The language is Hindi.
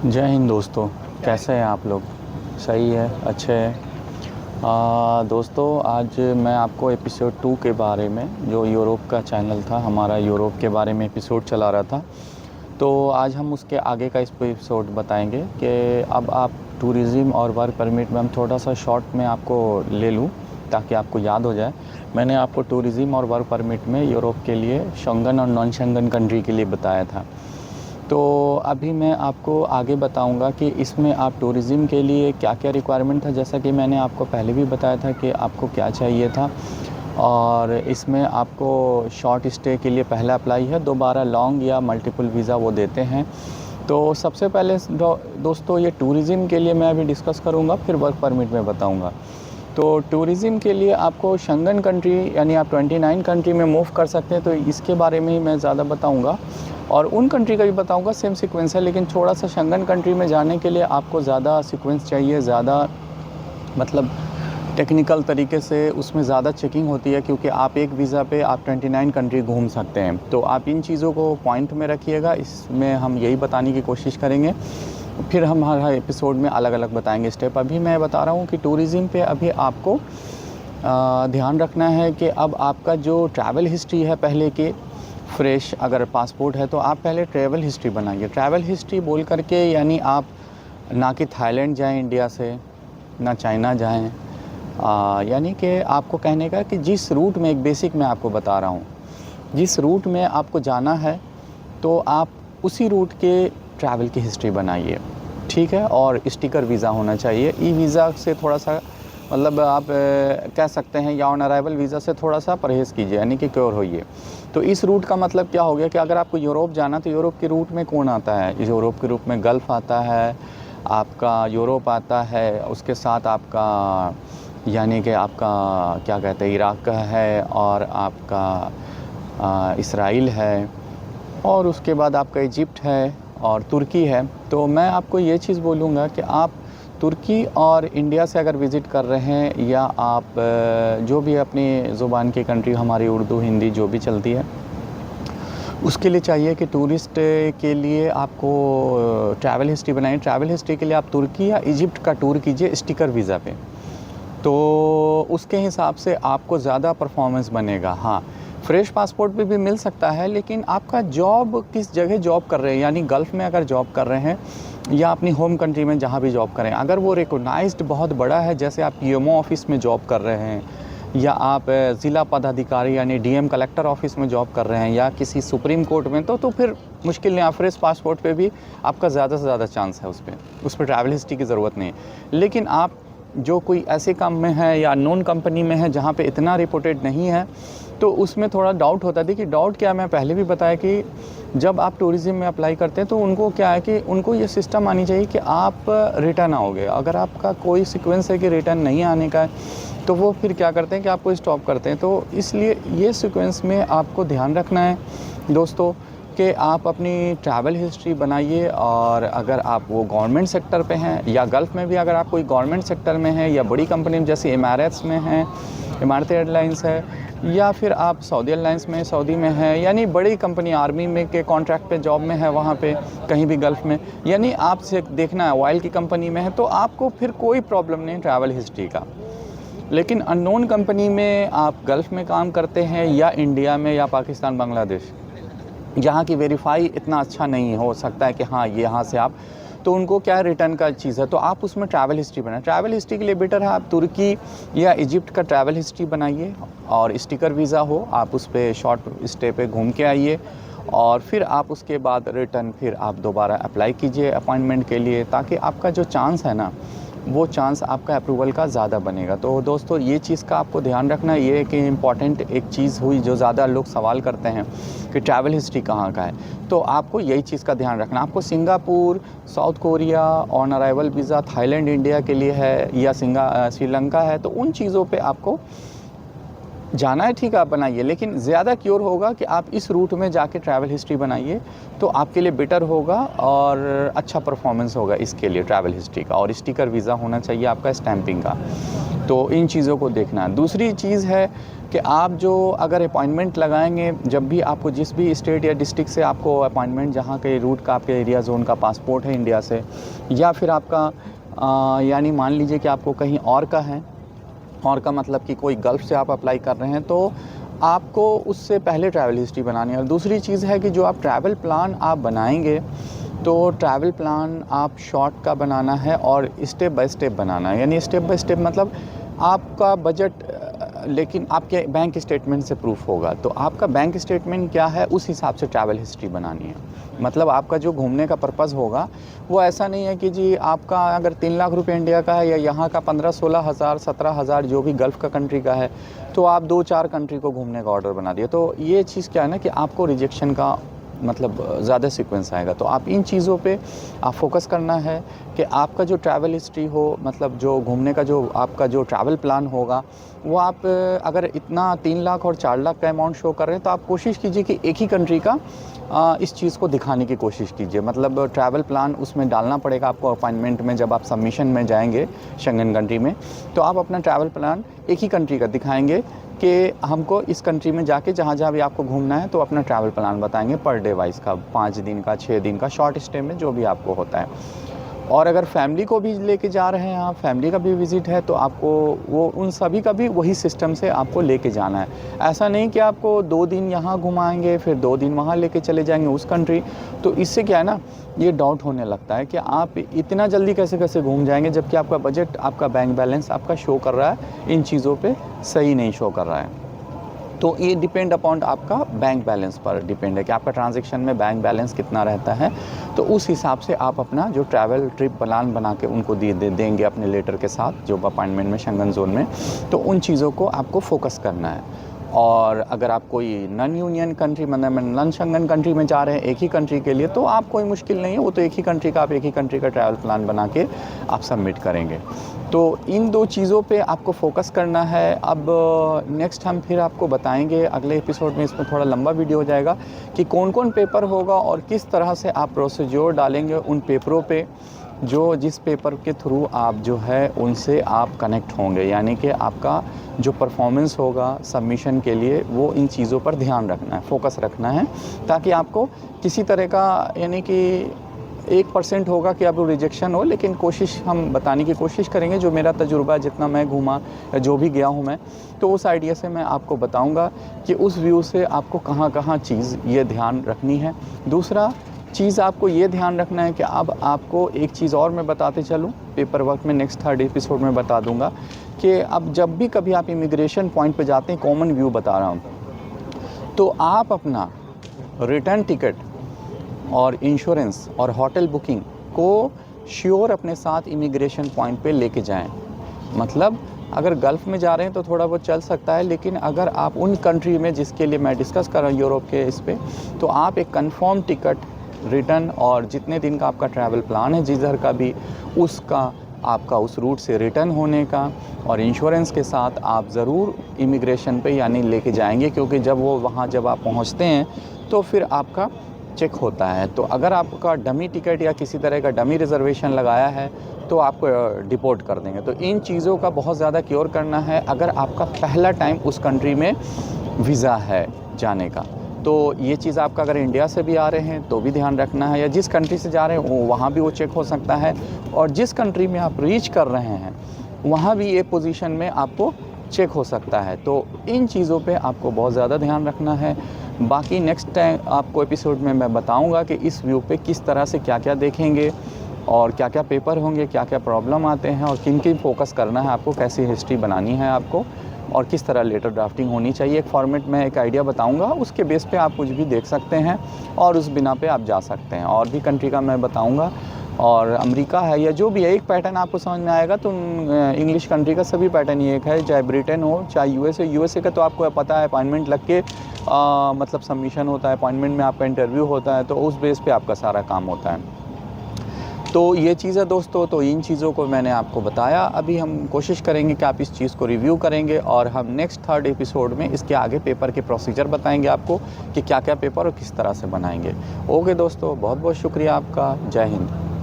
जय हिंद दोस्तों। कैसे हैं आप लोग? सही है, अच्छे हैं। दोस्तों, आज मैं आपको एपिसोड 2 के बारे में, जो यूरोप का चैनल था हमारा, यूरोप के बारे में एपिसोड चला रहा था, तो आज हम उसके आगे का इस एपिसोड बताएंगे कि अब आप टूरिज़्म और वर्क परमिट में हम थोड़ा सा शॉर्ट में आपको ले लूँ ताकि आपको याद हो जाए। मैंने आपको टूरिज़्म और वर्क परमिट में यूरोप के लिए शेंगन और नॉन शेंगन कंट्री के लिए बताया था। तो अभी मैं आपको आगे बताऊंगा कि इसमें आप टूरिज़्म के लिए क्या क्या रिक्वायरमेंट था, जैसा कि मैंने आपको पहले भी बताया था कि आपको क्या चाहिए था। और इसमें आपको शॉर्ट स्टे के लिए पहला अप्लाई है, दोबारा लॉन्ग या मल्टीपल वीज़ा वो देते हैं। तो सबसे पहले दोस्तों, ये टूरिज़्म के लिए मैं अभी डिस्कस करूँगा, फिर वर्क परमिट में बताऊँगा। तो टूरिज़्म के लिए आपको शेंगन कंट्री यानी आप 29 कंट्री में मूव कर सकते हैं, तो इसके बारे में ही मैं ज़्यादा बताऊंगा। और उन कंट्री का भी बताऊंगा, सेम सीक्वेंस है, लेकिन थोड़ा सा शेंगन कंट्री में जाने के लिए आपको ज़्यादा सीक्वेंस चाहिए, ज़्यादा मतलब टेक्निकल तरीके से उसमें ज़्यादा चेकिंग होती है, क्योंकि आप एक वीज़ा पे आप 29 कंट्री घूम सकते हैं। तो आप इन चीज़ों को पॉइंट में रखिएगा, इसमें हम यही बताने की कोशिश करेंगे। फिर हम हर एपिसोड में अलग अलग बताएंगे स्टेप। अभी मैं बता रहा हूँ कि टूरिज़्म पे अभी आपको ध्यान रखना है कि अब आपका जो ट्रैवल हिस्ट्री है पहले के फ्रेश, अगर पासपोर्ट है तो आप पहले ट्रैवल हिस्ट्री बनाइए। ट्रैवल हिस्ट्री बोल करके यानी आप ना कि थाईलैंड जाएं इंडिया से, ना चाइना जाएं, यानी कि आपको कहने का कि जिस रूट में, एक बेसिक मैं आपको बता रहा हूँ, जिस रूट में आपको जाना है तो आप उसी रूट के ट्रैवल की हिस्ट्री बनाइए, ठीक है। और स्टिकर वीज़ा होना चाहिए। ई वीज़ा से थोड़ा सा मतलब आप कह सकते हैं, या ऑन अराइवल वीज़ा से थोड़ा सा परहेज़ कीजिए, यानी कि क्योर होइए। तो इस रूट का मतलब क्या हो गया कि अगर आपको यूरोप जाना, तो यूरोप के रूट में कौन आता है? यूरोप के रूट में गल्फ़ आता है, आपका यूरोप आता है, उसके साथ आपका यानी कि आपका क्या कहते हैं, इराक़ है, और आपका इसराइल है, और उसके बाद आपका इजिप्ट है और तुर्की है। तो मैं आपको ये चीज़ बोलूँगा कि आप तुर्की और इंडिया से अगर विज़िट कर रहे हैं, या आप जो भी अपनी ज़ुबान की कंट्री, हमारी उर्दू हिंदी जो भी चलती है, उसके लिए चाहिए कि टूरिस्ट के लिए आपको ट्रैवल हिस्ट्री बनाइए। ट्रैवल हिस्ट्री के लिए आप तुर्की या इजिप्ट का टूर कीजिए स्टिकर वीज़ा पे, तो उसके हिसाब से आपको ज़्यादा परफॉर्मेंस बनेगा। हाँ, फ्रेश पासपोर्ट पे भी मिल सकता है, लेकिन आपका जॉब किस जगह जॉब कर रहे हैं, यानी गल्फ़ में अगर जॉब कर रहे हैं या अपनी होम कंट्री में जहाँ भी जॉब करें, अगर वो रिकॉग्नाइज्ड बहुत बड़ा है, जैसे आप पीएमओ ऑफिस में जॉब कर रहे हैं, या आप ज़िला पदाधिकारी यानी डीएम कलेक्टर ऑफिस में जॉब कर रहे हैं, या किसी सुप्रीम कोर्ट में, तो फिर मुश्किल नहीं। आप फ्रेश पासपोर्ट पे भी आपका ज़्यादा से ज़्यादा चांस है, उस पर ट्रैवल हिस्ट्री की ज़रूरत नहीं है। लेकिन आप जो कोई ऐसे काम में है या नॉन कंपनी में है जहाँ पे इतना रिपोर्टेड नहीं है, तो उसमें थोड़ा डाउट होता है। देखिए, डाउट क्या, मैं पहले भी बताया कि जब आप टूरिज़्म में अप्लाई करते हैं तो उनको क्या है कि उनको ये सिस्टम आनी चाहिए कि आप रिटर्न आओगे। अगर आपका कोई सीक्वेंस है कि रिटर्न नहीं आने का है, तो वो फिर क्या करते हैं कि आपको स्टॉप करते हैं। तो इसलिए ये सीक्वेंस में आपको ध्यान रखना है दोस्तों कि आप अपनी ट्रैवल हिस्ट्री बनाइए। और अगर आप वो गवर्नमेंट सेक्टर पे हैं, या गल्फ़ में भी अगर आप कोई गवर्नमेंट सेक्टर में हैं, या बड़ी कंपनी में जैसे इमारत्स में हैं, इमारत एयरलाइंस है, या फिर आप सऊदी एयरलाइंस में, सऊदी में है, यानी बड़ी कंपनी आर्मी में के कॉन्ट्रैक्ट पे जॉब में है, वहाँ पे कहीं भी गल्फ़ में, यानी आपसे देखना है ऑयल की कंपनी में है, तो आपको फिर कोई प्रॉब्लम नहीं ट्रैवल हिस्ट्री का। लेकिन अननोन कंपनी में आप गल्फ़ में काम करते हैं, या इंडिया में, या पाकिस्तान, बांग्लादेश, जहाँ की वेरीफाई इतना अच्छा नहीं हो सकता है कि हाँ ये यहाँ से आप, तो उनको क्या है, रिटर्न का चीज़ है, तो आप उसमें ट्रैवल हिस्ट्री बनाएं। ट्रैवल हिस्ट्री के लिए बेटर है आप तुर्की या इजिप्ट का ट्रैवल हिस्ट्री बनाइए, और स्टिकर वीज़ा हो, आप उस पर शॉर्ट स्टे पे घूम के आइए, और फिर आप उसके बाद रिटर्न फिर आप दोबारा अप्लाई कीजिए अपॉइंटमेंट के लिए, ताकि आपका जो चांस है ना, वो चांस आपका अप्रूवल का ज़्यादा बनेगा। तो दोस्तों, ये चीज़ का आपको ध्यान रखना है। ये कि इम्पॉर्टेंट एक चीज़ हुई जो ज़्यादा लोग सवाल करते हैं कि ट्रैवल हिस्ट्री कहाँ का है, तो आपको यही चीज़ का ध्यान रखना। आपको Singapore, south Korea on arrival visa, Thailand India के लिए है, या श्रीलंका है, तो उन चीज़ों पे आपको जाना है ठीक है आप बनाइए, लेकिन ज़्यादा क्योर होगा कि आप इस रूट में जाके ट्रैवल हिस्ट्री बनाइए, तो आपके लिए बेटर होगा और अच्छा परफॉर्मेंस होगा इसके लिए ट्रैवल हिस्ट्री का। और स्टिकर वीज़ा होना चाहिए आपका, स्टैंपिंग का। तो इन चीज़ों को देखना है। दूसरी चीज़ है कि आप जो अगर अपॉइंटमेंट लगाएंगे, जब भी आपको जिस भी स्टेट या डिस्ट्रिक्ट से आपको अपॉइंटमेंट, जहाँ के रूट का आपके एरिया जोन का पासपोर्ट है इंडिया से, या फिर आपका यानी मान लीजिए कि आपको कहीं और का है, और का मतलब कि कोई गल्फ़ से आप अप्लाई कर रहे हैं, तो आपको उससे पहले ट्रैवल हिस्ट्री बनानी है। और दूसरी चीज़ है कि जो आप ट्रैवल प्लान आप बनाएंगे, तो ट्रैवल प्लान आप शॉर्ट का बनाना है और स्टेप बाय स्टेप बनाना है। यानी स्टेप बाय स्टेप मतलब आपका बजट लेकिन आपके बैंक स्टेटमेंट से प्रूफ होगा। तो आपका बैंक स्टेटमेंट क्या है, उस हिसाब से ट्रैवल हिस्ट्री बनानी है। मतलब आपका जो घूमने का पर्पज़ होगा वो ऐसा नहीं है कि जी आपका अगर 3 लाख रुपए इंडिया का है, या यहाँ का 15-16 हज़ार 17 हज़ार जो भी गल्फ़ का कंट्री का है, तो आप 2-4 कंट्री को घूमने का ऑर्डर बना दिया। तो ये चीज़ क्या है ना कि आपको रिजेक्शन का मतलब ज़्यादा सीक्वेंस आएगा। तो आप इन चीज़ों पे आप फोकस करना है कि आपका जो ट्रैवल हिस्ट्री हो, मतलब जो घूमने का जो आपका जो ट्रैवल प्लान होगा, वो आप अगर इतना 3 लाख और 4 लाख का अमाउंट शो कर रहे हैं, तो आप कोशिश कीजिए कि एक ही कंट्री का इस चीज़ को दिखाने की कोशिश कीजिए। मतलब ट्रैवल प्लान उसमें डालना पड़ेगा आपको अपॉइंटमेंट में, जब आप सबमिशन में जाएंगे शेंगन कंट्री में, तो आप अपना ट्रैवल प्लान एक ही कंट्री का दिखाएंगे कि हमको इस कंट्री में जाके जहाँ जहाँ भी आपको घूमना है, तो अपना ट्रैवल प्लान बताएंगे पर डे वाइज का, 5 दिन का, 6 दिन का, शॉर्ट स्टे में जो भी आपको होता है। और अगर फैमिली को भी लेके जा रहे हैं आप, फैमिली का भी विज़िट है, तो आपको वो उन सभी का भी वही सिस्टम से आपको लेके जाना है। ऐसा नहीं कि आपको 2 दिन यहाँ घुमाएंगे फिर 2 दिन वहाँ लेके चले जाएंगे उस कंट्री। तो इससे क्या है ना, ये डाउट होने लगता है कि आप इतना जल्दी कैसे कैसे घूम जाएंगे, जबकि आपका बजट, आपका बैंक बैलेंस आपका शो कर रहा है इन चीज़ों पर सही नहीं शो कर रहा है। तो ये डिपेंड अपॉन आपका बैंक बैलेंस पर डिपेंड है कि आपका ट्रांजैक्शन में बैंक बैलेंस कितना रहता है। तो उस हिसाब से आप अपना जो ट्रैवल ट्रिप प्लान बना के उनको देंगे अपने लेटर के साथ, जो अपॉइंटमेंट में शेंगन जोन में। तो उन चीज़ों को आपको फोकस करना है। और अगर आप कोई नॉन यूनियन कंट्री, मतलब नॉन शेंगन कंट्री में जा रहे हैं एक ही कंट्री के लिए, तो आप कोई मुश्किल नहीं है, वो तो एक ही कंट्री का, आप एक ही कंट्री का ट्रैवल प्लान बना के आप सबमिट करेंगे। तो इन 2 चीज़ों पे आपको फोकस करना है। अब नेक्स्ट हम फिर आपको बताएंगे अगले एपिसोड में, इसमें थोड़ा लंबा वीडियो हो जाएगा, कि कौन कौन पेपर होगा और किस तरह से आप प्रोसीजर डालेंगे उन पेपरों पे, जो जिस पेपर के थ्रू आप जो है उनसे आप कनेक्ट होंगे। यानी कि आपका जो परफॉर्मेंस होगा सबमिशन के लिए, वो इन चीज़ों पर ध्यान रखना है, फोकस रखना है, ताकि आपको किसी तरह का, यानी कि 1% होगा कि आप रिजेक्शन हो, लेकिन कोशिश हम बताने की कोशिश करेंगे। जो मेरा तजुर्बा, जितना मैं घूमा या जो भी गया हूँ मैं, तो उस आइडिया से मैं आपको बताऊँगा कि उस व्यू से आपको कहाँ कहाँ चीज़ ये ध्यान रखनी है। दूसरा चीज़ आपको ये ध्यान रखना है कि अब आपको एक चीज़ और मैं बताते चलूँ, पेपर वर्क में नेक्स्ट 3rd एपिसोड में बता दूंगा, कि अब जब भी कभी आप इमिग्रेशन पॉइंट पे जाते हैं, कॉमन व्यू बता रहा हूँ, तो आप अपना रिटर्न टिकट और इंश्योरेंस और होटल बुकिंग को श्योर अपने साथ इमिग्रेशन पॉइंट पे लेके जाएं। मतलब अगर गल्फ़ में जा रहे हैं तो थोड़ा बहुत चल सकता है, लेकिन अगर आप उन कंट्री में, जिसके लिए मैं डिस्कस कर रहा हूँ यूरोप के इस पे, तो आप एक कंफर्म टिकट, रिटर्न और जितने दिन का आपका ट्रैवल प्लान है जिधर का भी, उसका आपका उस रूट से रिटर्न होने का और इंश्योरेंस के साथ आप ज़रूर इमिग्रेशन पे यानी लेके जाएंगे, क्योंकि जब वो वहाँ जब आप पहुँचते हैं तो फिर आपका चेक होता है। तो अगर आपका डमी टिकट या किसी तरह का डमी रिज़र्वेशन लगाया है, तो आपको डिपोर्ट कर देंगे। तो इन चीज़ों का बहुत ज़्यादा क्योर करना है। अगर आपका पहला टाइम उस कंट्री में वीज़ा है जाने का, तो ये चीज़ आपका अगर इंडिया से भी आ रहे हैं तो भी ध्यान रखना है, या जिस कंट्री से जा रहे हैं वहाँ भी वो चेक हो सकता है, और जिस कंट्री में आप रीच कर रहे हैं वहाँ भी ये पोजीशन में आपको चेक हो सकता है। तो इन चीज़ों पे आपको बहुत ज़्यादा ध्यान रखना है। बाकी नेक्स्ट टाइम आपको एपिसोड में मैं बताऊंगा कि इस व्यू पे किस तरह से क्या क्या देखेंगे और क्या क्या पेपर होंगे, क्या क्या प्रॉब्लम आते हैं और किन किन फोकस करना है आपको, कैसी हिस्ट्री बनानी है आपको, और किस तरह लेटर ड्राफ्टिंग होनी चाहिए। एक फॉर्मेट में एक आइडिया बताऊंगा, उसके बेस पे आप कुछ भी देख सकते हैं और उस बिना पे आप जा सकते हैं। और भी कंट्री का मैं बताऊंगा, और अमेरिका है या जो भी है, एक पैटर्न आपको समझ में आएगा। तो इंग्लिश कंट्री का सभी पैटर्न ही एक है, चाहे ब्रिटेन हो चाहे यूएसए का तो आपको पता है अपॉइंटमेंट लग के मतलब सबमिशन होता है, अपॉइंटमेंट में आपका इंटरव्यू होता है, तो उस बेस पे आपका सारा काम होता है। तो ये चीज़ है दोस्तों, तो इन चीज़ों को मैंने आपको बताया। अभी हम कोशिश करेंगे कि आप इस चीज़ को रिव्यू करेंगे और हम नेक्स्ट 3rd एपिसोड में इसके आगे पेपर के प्रोसीजर बताएंगे आपको कि क्या क्या पेपर और किस तरह से बनाएंगे। ओके दोस्तों, बहुत बहुत शुक्रिया आपका। जय हिंद।